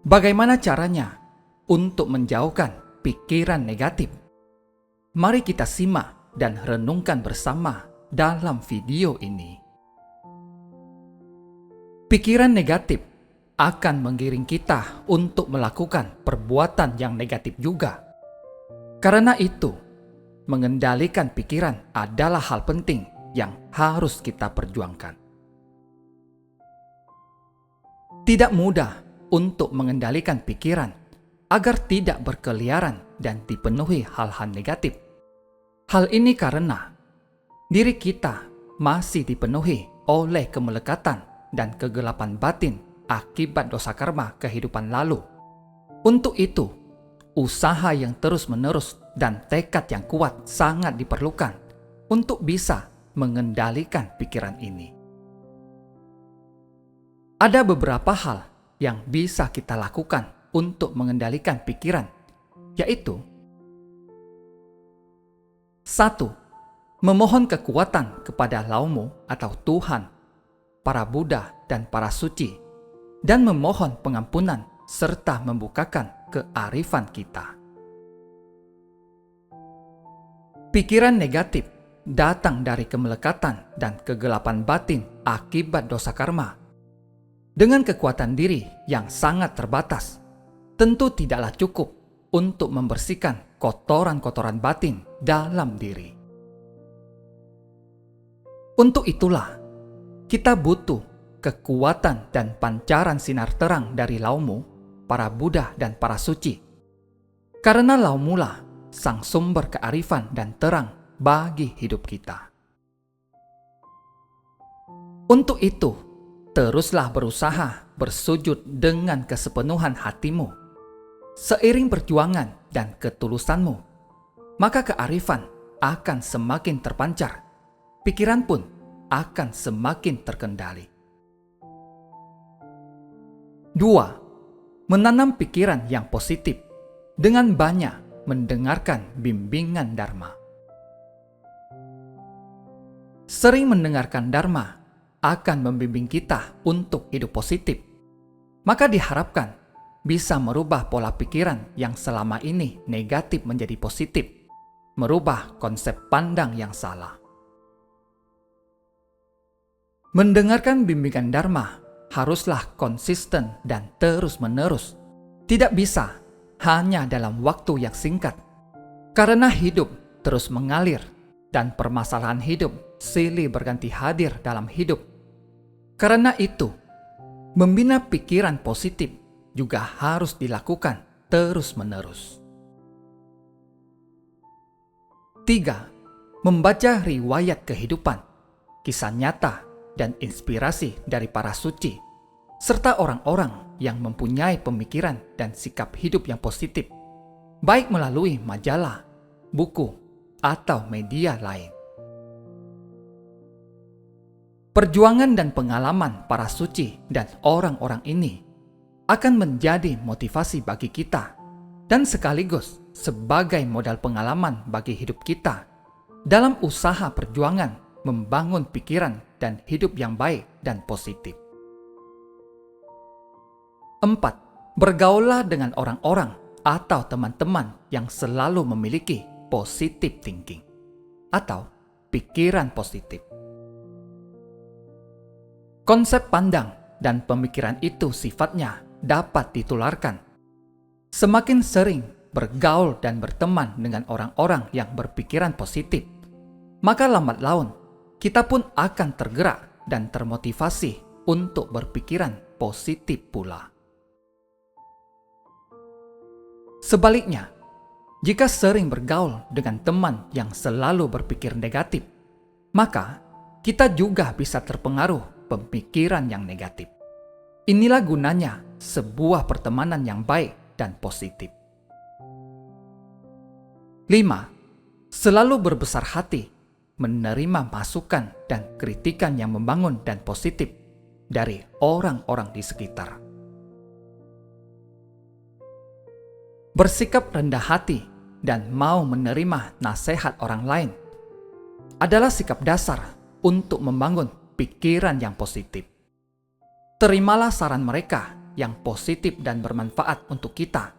Bagaimana caranya untuk menjauhkan pikiran negatif? Mari kita simak dan renungkan bersama dalam video ini. Pikiran negatif akan menggiring kita untuk melakukan perbuatan yang negatif juga. Karena itu, mengendalikan pikiran adalah hal penting yang harus kita perjuangkan. Tidak mudah untuk mengendalikan pikiran agar tidak berkeliaran dan dipenuhi hal-hal negatif. Hal ini karena diri kita masih dipenuhi oleh kemelekatan dan kegelapan batin akibat dosa karma kehidupan lalu. Untuk itu, usaha yang terus-menerus dan tekad yang kuat sangat diperlukan untuk bisa mengendalikan pikiran ini. Ada beberapa hal yang bisa kita lakukan untuk mengendalikan pikiran, yaitu 1. Memohon kekuatan kepada Laumu atau Tuhan, para Buddha dan para suci, dan memohon pengampunan serta membukakan kearifan kita. Pikiran negatif datang dari kemelekatan dan kegelapan batin akibat dosa karma. Dengan kekuatan diri yang sangat terbatas, tentu tidaklah cukup untuk membersihkan kotoran-kotoran batin dalam diri. Untuk itulah, kita butuh kekuatan dan pancaran sinar terang dari Laumu, para Buddha dan para suci. Karena Laumulah sang sumber kearifan dan terang bagi hidup kita. Untuk itu, teruslah berusaha bersujud dengan kesepenuhan hatimu. Seiring perjuangan dan ketulusanmu, maka kearifan akan semakin terpancar, pikiran pun akan semakin terkendali. 2. Menanam pikiran yang positif dengan banyak mendengarkan bimbingan Dharma. Sering mendengarkan Dharma akan membimbing kita untuk hidup positif, maka diharapkan bisa merubah pola pikiran yang selama ini negatif menjadi positif, merubah konsep pandang yang salah. Mendengarkan bimbingan Dharma haruslah konsisten dan terus-menerus, tidak bisa hanya dalam waktu yang singkat, karena hidup terus mengalir dan permasalahan hidup silih berganti hadir dalam hidup. Karena itu, membina pikiran positif juga harus dilakukan terus-menerus. 3. Membaca riwayat kehidupan, kisah nyata, dan inspirasi dari para suci, serta orang-orang yang mempunyai pemikiran dan sikap hidup yang positif, baik melalui majalah, buku, atau media lain. Perjuangan dan pengalaman para suci dan orang-orang ini akan menjadi motivasi bagi kita dan sekaligus sebagai modal pengalaman bagi hidup kita dalam usaha perjuangan membangun pikiran dan hidup yang baik dan positif. 4. Bergaullah dengan orang-orang atau teman-teman yang selalu memiliki positive thinking atau pikiran positif. Konsep pandang dan pemikiran itu sifatnya dapat ditularkan. Semakin sering bergaul dan berteman dengan orang-orang yang berpikiran positif, maka lambat laun kita pun akan tergerak dan termotivasi untuk berpikiran positif pula. Sebaliknya, jika sering bergaul dengan teman yang selalu berpikir negatif, maka kita juga bisa terpengaruh pemikiran yang negatif. Inilah gunanya sebuah pertemanan yang baik dan positif. 5. Selalu berbesar hati menerima masukan dan kritikan yang membangun dan positif dari orang-orang di sekitar. Bersikap rendah hati dan mau menerima nasihat orang lain adalah sikap dasar untuk membangun pikiran yang positif. Terimalah saran mereka yang positif dan bermanfaat untuk kita.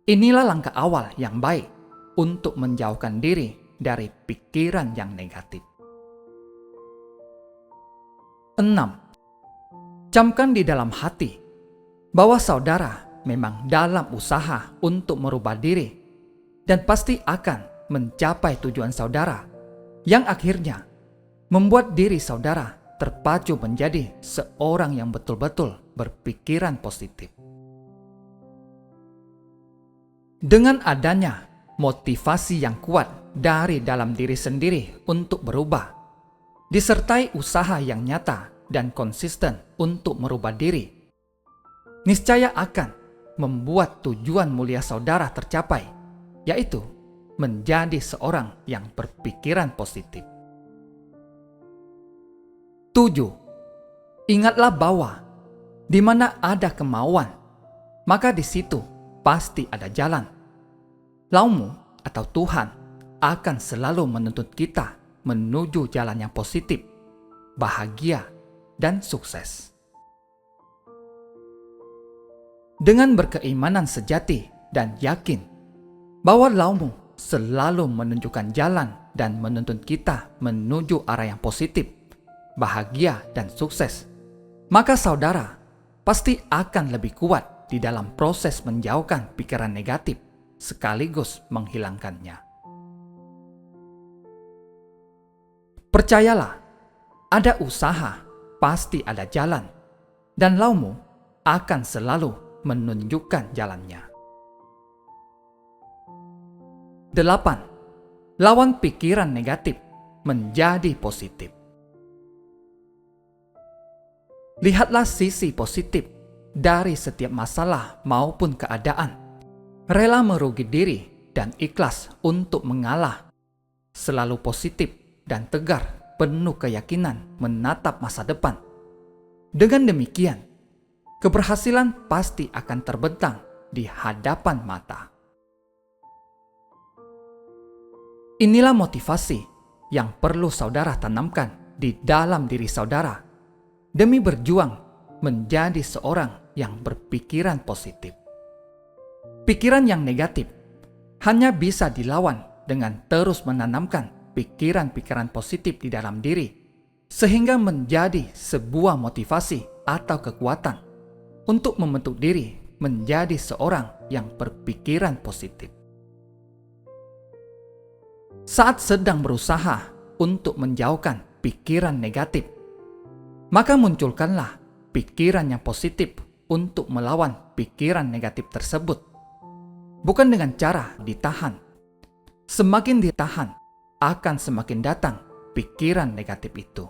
Inilah langkah awal yang baik untuk menjauhkan diri dari pikiran yang negatif. 6. Camkan di dalam hati bahwa saudara memang dalam usaha untuk merubah diri dan pasti akan mencapai tujuan saudara yang akhirnya membuat diri saudara terpacu menjadi seorang yang betul-betul berpikiran positif. Dengan adanya motivasi yang kuat dari dalam diri sendiri untuk berubah, disertai usaha yang nyata dan konsisten untuk merubah diri, niscaya akan membuat tujuan mulia saudara tercapai, yaitu menjadi seorang yang berpikiran positif. 7. Ingatlah bahwa di mana ada kemauan, maka di situ pasti ada jalan. Laumu atau Tuhan akan selalu menuntut kita menuju jalan yang positif, bahagia, dan sukses. Dengan berkeimanan sejati dan yakin bahwa laumu selalu menunjukkan jalan dan menuntut kita menuju arah yang positif, bahagia, dan sukses, maka saudara pasti akan lebih kuat di dalam proses menjauhkan pikiran negatif sekaligus menghilangkannya. Percayalah, ada usaha, pasti ada jalan, dan laumu akan selalu menunjukkan jalannya. 8. Lawan pikiran negatif menjadi positif. Lihatlah sisi positif dari setiap masalah maupun keadaan. Rela merugi diri dan ikhlas untuk mengalah. Selalu positif dan tegar, penuh keyakinan menatap masa depan. Dengan demikian, keberhasilan pasti akan terbentang di hadapan mata. Inilah motivasi yang perlu saudara tanamkan di dalam diri saudara demi berjuang menjadi seorang yang berpikiran positif. Pikiran yang negatif hanya bisa dilawan dengan terus menanamkan pikiran-pikiran positif di dalam diri, sehingga menjadi sebuah motivasi atau kekuatan untuk membentuk diri menjadi seorang yang berpikiran positif. Saat sedang berusaha untuk menjauhkan pikiran negatif, maka munculkanlah pikiran yang positif untuk melawan pikiran negatif tersebut. Bukan dengan cara ditahan. Semakin ditahan, akan semakin datang pikiran negatif itu.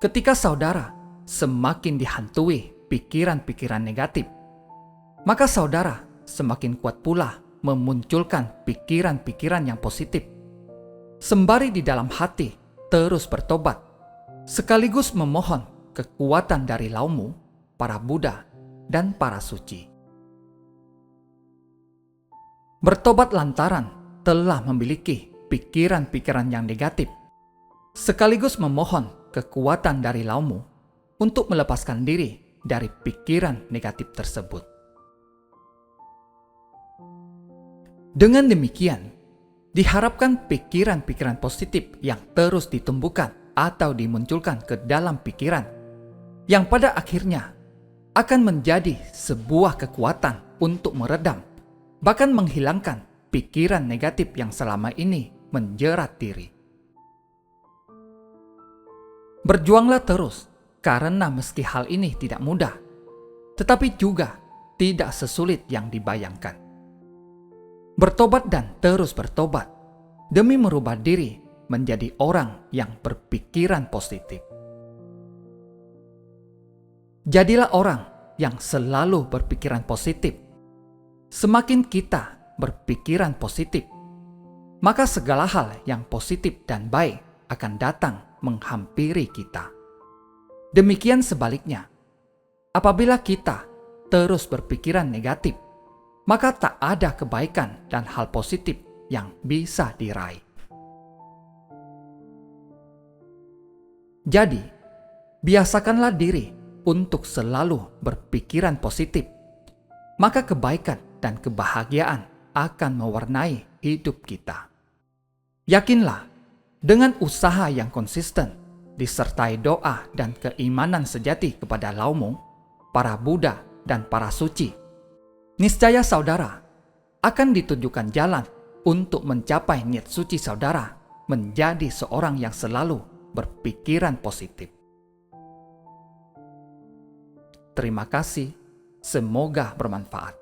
Ketika saudara semakin dihantui pikiran-pikiran negatif, maka saudara semakin kuat pula memunculkan pikiran-pikiran yang positif. Sembari di dalam hati terus bertobat, sekaligus memohon kekuatan dari laumu, para Buddha, dan para suci. Bertobat lantaran telah memiliki pikiran-pikiran yang negatif, sekaligus memohon kekuatan dari laumu untuk melepaskan diri dari pikiran negatif tersebut. Dengan demikian, diharapkan pikiran-pikiran positif yang terus ditumbuhkan atau dimunculkan ke dalam pikiran, yang pada akhirnya akan menjadi sebuah kekuatan untuk meredam, bahkan menghilangkan pikiran negatif yang selama ini menjerat diri. Berjuanglah terus, karena meski hal ini tidak mudah, tetapi juga tidak sesulit yang dibayangkan. Bertobat dan terus bertobat demi merubah diri menjadi orang yang berpikiran positif. Jadilah orang yang selalu berpikiran positif. Semakin kita berpikiran positif, maka segala hal yang positif dan baik akan datang menghampiri kita. Demikian sebaliknya, apabila kita terus berpikiran negatif, maka tak ada kebaikan dan hal positif yang bisa diraih. Jadi, biasakanlah diri untuk selalu berpikiran positif. Maka kebaikan dan kebahagiaan akan mewarnai hidup kita. Yakinlah, dengan usaha yang konsisten, disertai doa dan keimanan sejati kepada Laumo, para Buddha dan para suci, niscaya saudara akan ditunjukkan jalan untuk mencapai niat suci saudara menjadi seorang yang selalu berpikiran positif. Terima kasih, semoga bermanfaat.